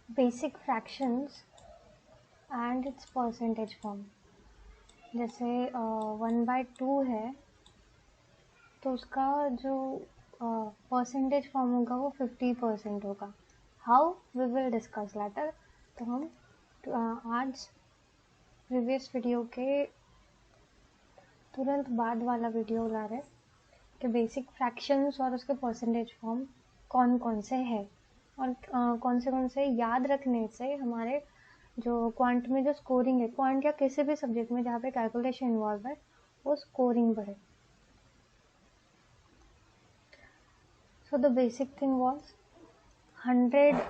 Basic fractions and it's percentage form. जैसे 1/2 है तो उसका जो परसेंटेज फॉर्म होगा वो 50% होगा। How we will discuss later. तो हम आज प्रीवियस वीडियो के तुरंत बाद वाला वीडियो ला रहे कि बेसिक फ्रैक्शंस और उसके परसेंटेज फॉर्म कौन कौन से हैं और कौन से याद रखने से हमारे जो क्वांट में जो स्कोरिंग है, क्वांट या किसी भी सब्जेक्ट में जहाँ पे कैलकुलेशन इन्वॉल्व है, वो स्कोरिंग बढ़े। So the basic thing was 100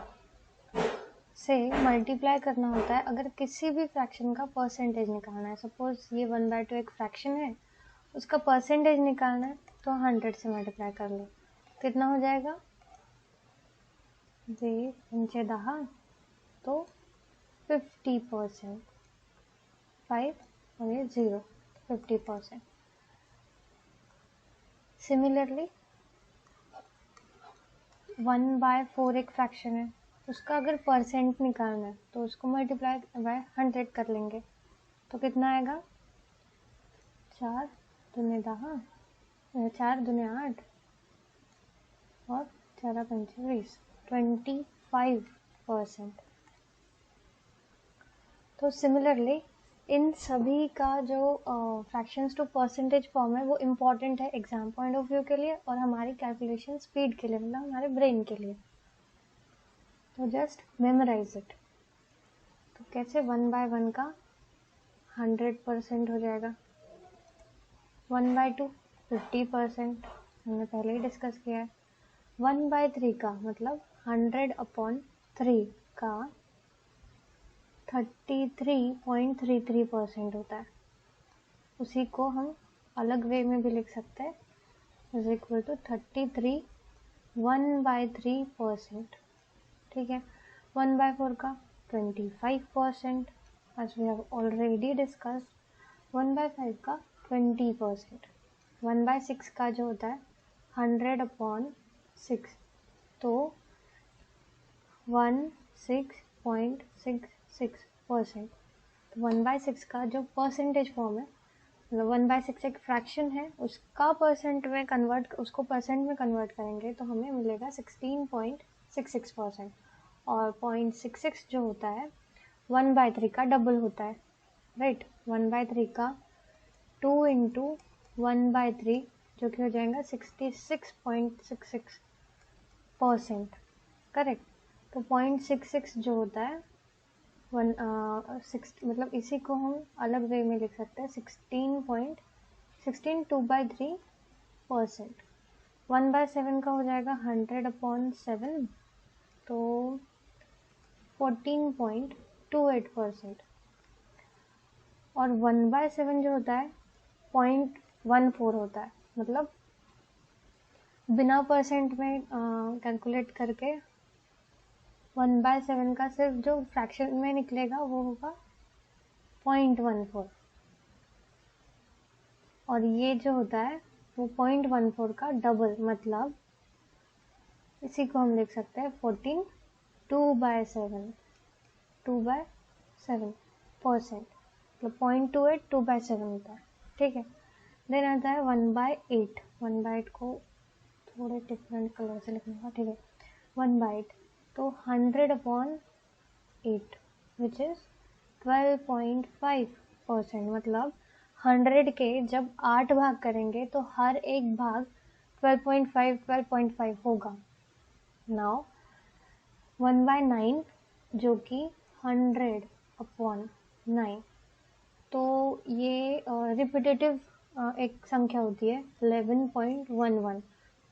से मल्टीप्लाई करना होता है अगर किसी भी फ्रैक्शन का परसेंटेज निकालना है। सपोज ये 1/2 एक फ्रैक्शन है, उसका परसेंटेज निकालना है तो 100 से मल्टीप्लाई कर लो। कितना हो जाएगा? 10 तो 50%। 5 और ये 0, 50%। सिमिलरली 1/4 एक फ्रैक्शन है, उसका अगर परसेंट निकालना है तो उसको मल्टीप्लाई बाय 100 कर लेंगे तो कितना आएगा? 4 दूने 10, 4 दूने 8 और 4 पंचे 20, 25%। तो सिमिलरली इन सभी का जो फ्रैक्शंस टू परसेंटेज फॉर्म है वो इम्पॉर्टेंट है एग्जाम पॉइंट ऑफ व्यू के लिए और हमारी कैलकुलेशन स्पीड के लिए, मतलब हमारे ब्रेन के लिए। तो जस्ट मेमोराइज इट। तो कैसे 1/1 का 100% हो जाएगा, 1/2 50%, हमने पहले ही डिस्कस किया है। 1/3 का मतलब 100/3 का 33.33% होता है। उसी को हम अलग वे में भी लिख सकते हैं, इज इक्वल टू 33 1/3%। ठीक है। 1/4 का 25%, as we have already discussed। 1/5 का 20%। 1/6 का जो होता है 100/6, तो 16.66%। तो 1/6 का जो परसेंटेज फॉर्म है, मतलब 1/6 एक फ्रैक्शन है, उसका परसेंट में कन्वर्ट, उसको परसेंट में कन्वर्ट करेंगे तो हमें मिलेगा 16.66%। और 0.66 जो होता है 1/3 का डबल होता है, राइट। 1/3 का 2 इंटू 1/3 जो कि हो जाएगा 66.66%, करेक्ट। तो 0.66 जो होता है 6, मतलब इसी को हम अलग वे में लिख सकते हैं 16 2/3%। 1/7 का हो जाएगा 100/7, तो 14.28%। और 1/7 जो होता है 0.14 होता है, मतलब बिना परसेंट में कैलकुलेट करके 1/7 का सिर्फ जो फ्रैक्शन में निकलेगा वो होगा 0.14, और ये जो होता है वो 0.14 का डबल, मतलब इसी को हम लिख सकते हैं 14 2/7, 2/7%, मतलब 0.28 2/7 होता है। ठीक है। देन आता है 1/8। 1/8 को थोड़े डिफरेंट कलर से लिखना होगा, ठीक है। 1/8 तो 100/8 विच इज 12.5%, मतलब 100 के जब 8 भाग करेंगे तो हर एक भाग 12.5 होगा। नाउ 1/9 जो कि 100/9, तो ये रिपीटेटिव एक संख्या होती है 11.11,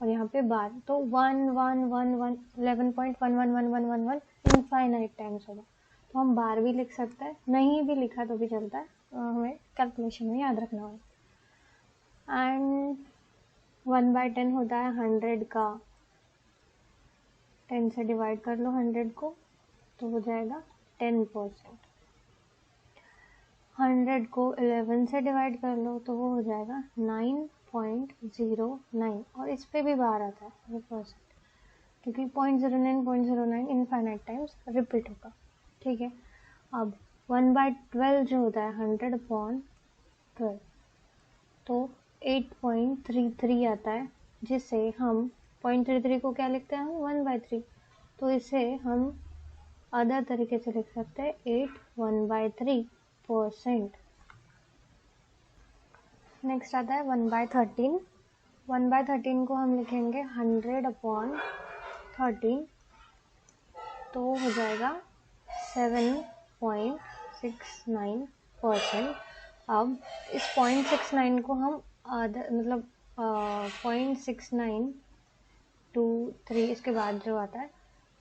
और यहाँ पे बार, तो 1111 11.111111 इनफाइनाइट टाइम्स होगा। तो हम बार भी लिख सकते हैं, नहीं भी लिखा तो भी चलता है, हमें कैलकुलेशन में याद रखना होगा। एंड 1/10 होता है 100 का 10 से डिवाइड कर लो 100 को तो हो जाएगा 10%। 100 को 11 से डिवाइड कर लो तो वो हो जाएगा 9.09, और इस पे भी बाहर आता है 1%। क्योंकि 0.09 इनफाइनाइट टाइम्स रिपीट होगा, ठीक है। अब 1/12 जो होता है 100/12, तो 8.33 आता है, जिसे हम 0.33 को क्या लिखते हैं हम 1/3, तो इसे हम अदर तरीके से लिख सकते हैं 8 1/3%। नेक्स्ट आता है 1/13। 1/13 को हम लिखेंगे 100/13, तो हो जाएगा 7.69%। अब इस 0.69 को हम मतलब 0.6923 इसके बाद जो आता है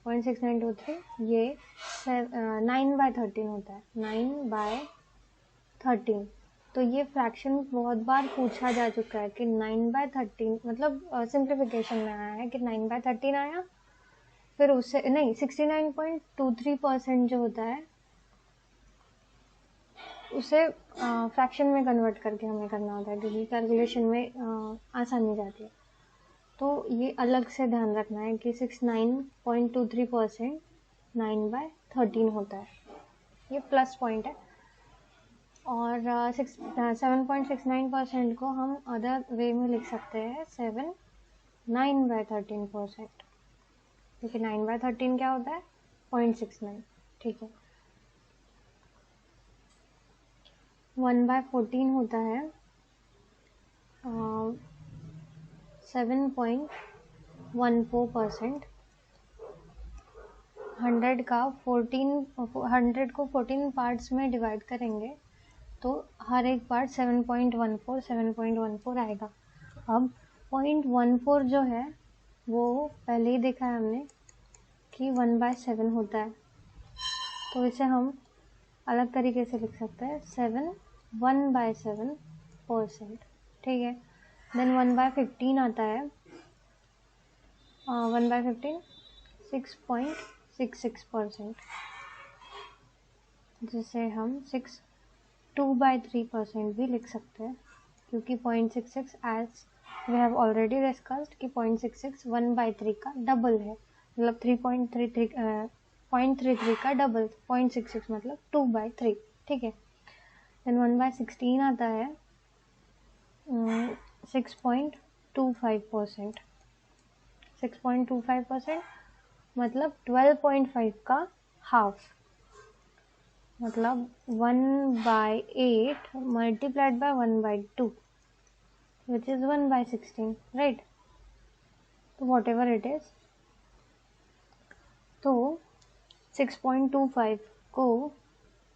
0.6923, ये 9/13 होता है, 9/13। तो ये फ्रैक्शन बहुत बार पूछा जा चुका है कि 9/13 मतलब सिंप्लीफिकेशन में आया है कि 9/13 आया, फिर उससे नहीं 69.23% जो होता है उसे फ्रैक्शन में कन्वर्ट करके हमें करना होता है, क्योंकि कैलकुलेशन में आसानी जाती है। तो ये अलग से ध्यान रखना है कि 69.23% 9/13 होता है, ये प्लस पॉइंट है। और 7.69% को हम अदर वे में लिख सकते हैं 9/13%, क्योंकि 9/13 क्या होता है 0.69, ठीक है। 1/14 होता है 7.14%। 100 को 14 पार्ट्स में डिवाइड करेंगे तो हर एक पार्ट 7.14 आएगा। अब 0.14 जो है वो पहले ही देखा है हमने कि 1/7 होता है, तो इसे हम अलग तरीके से लिख सकते हैं 1/7%, ठीक है। देन 1/15 आता है 1/15 6.66%, जिसे हम 2/3% भी लिख सकते हैं, क्योंकि 0.66 as we have already discussed कि 0.66 1/3 का डबल है, मतलब 0.33 का डबल, 0.66 मतलब 2/3, ठीक है। देन 1/16 आता है 6.25%। 6.25% मतलब 12.5 का हाफ, मतलब 1/8 multiplied by 1/2 which is 1/16, right? तो whatever it is, तो 6.25 को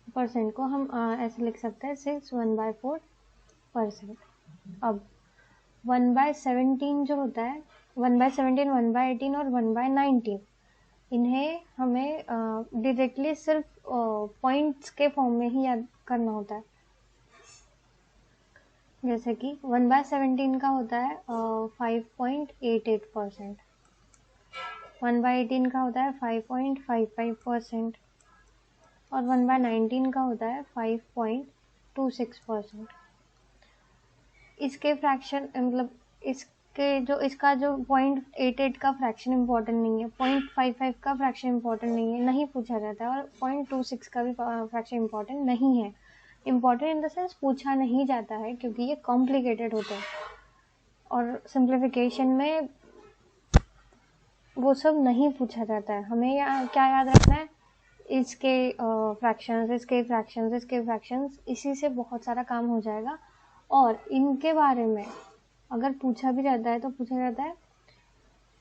परसेंट को हम ऐसे लिख सकते हैं 1/4%। अब 1/17 जो होता है 1/17, 1/18 और 1/19, इन्हें हमें डायरेक्टली सिर्फ पॉइंट्स के फॉर्म में ही याद करना होता है। जैसे कि 1/17 का होता है 5.88%, 1/18 का होता है 5.55% और 1/19 का होता है 5.26%। इसके फ्रैक्शन मतलब इसका जो 0.88 का फ्रैक्शन इम्पोर्टेंट नहीं है, 0.55 का फ्रैक्शन इम्पोर्टेंट नहीं है, नहीं पूछा जाता है, और 0.26 का भी फ्रैक्शन इम्पोर्टेंट नहीं है। इम्पोर्टेंट इन द सेंस पूछा नहीं जाता है क्योंकि ये कॉम्प्लिकेटेड होते हैं, और सिंप्लीफिकेशन में वो सब नहीं पूछा जाता है। हमें क्या याद रखना है, इसके फ्रैक्शंस, इसके फ्रैक्शंस, इसके फ्रैक्शंस, इसी से बहुत सारा काम हो जाएगा। और इनके बारे में अगर पूछा भी जाता है तो पूछा जाता है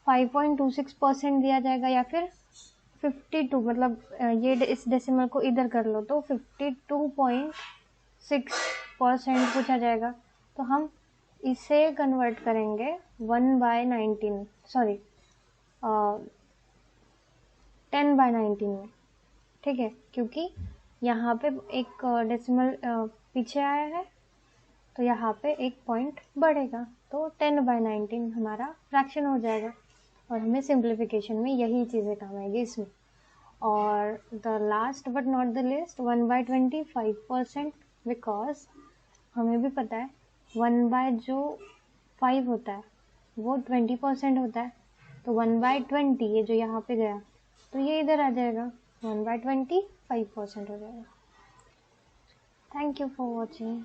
5.26% दिया जाएगा, या फिर 52, मतलब ये इस डेसिमल को इधर कर लो तो 52.6% पूछा जाएगा। तो हम इसे कन्वर्ट करेंगे 1/19 सॉरी 10/19 में, ठीक है, क्योंकि यहाँ पे एक डेसिमल पीछे आया है तो यहाँ पे एक पॉइंट बढ़ेगा, तो 10/19 हमारा फ्रैक्शन हो जाएगा। और हमें सिंप्लीफिकेशन में यही चीज़ें काम आएगी इसमें। और the last but not the least 1/25%, because हमें भी पता है 1/5 होता है वो 20% होता है, तो 1/20 ये जो यहाँ पे गया तो ये इधर आ जाएगा 1/20 5% हो जाएगा। Thank you for watching.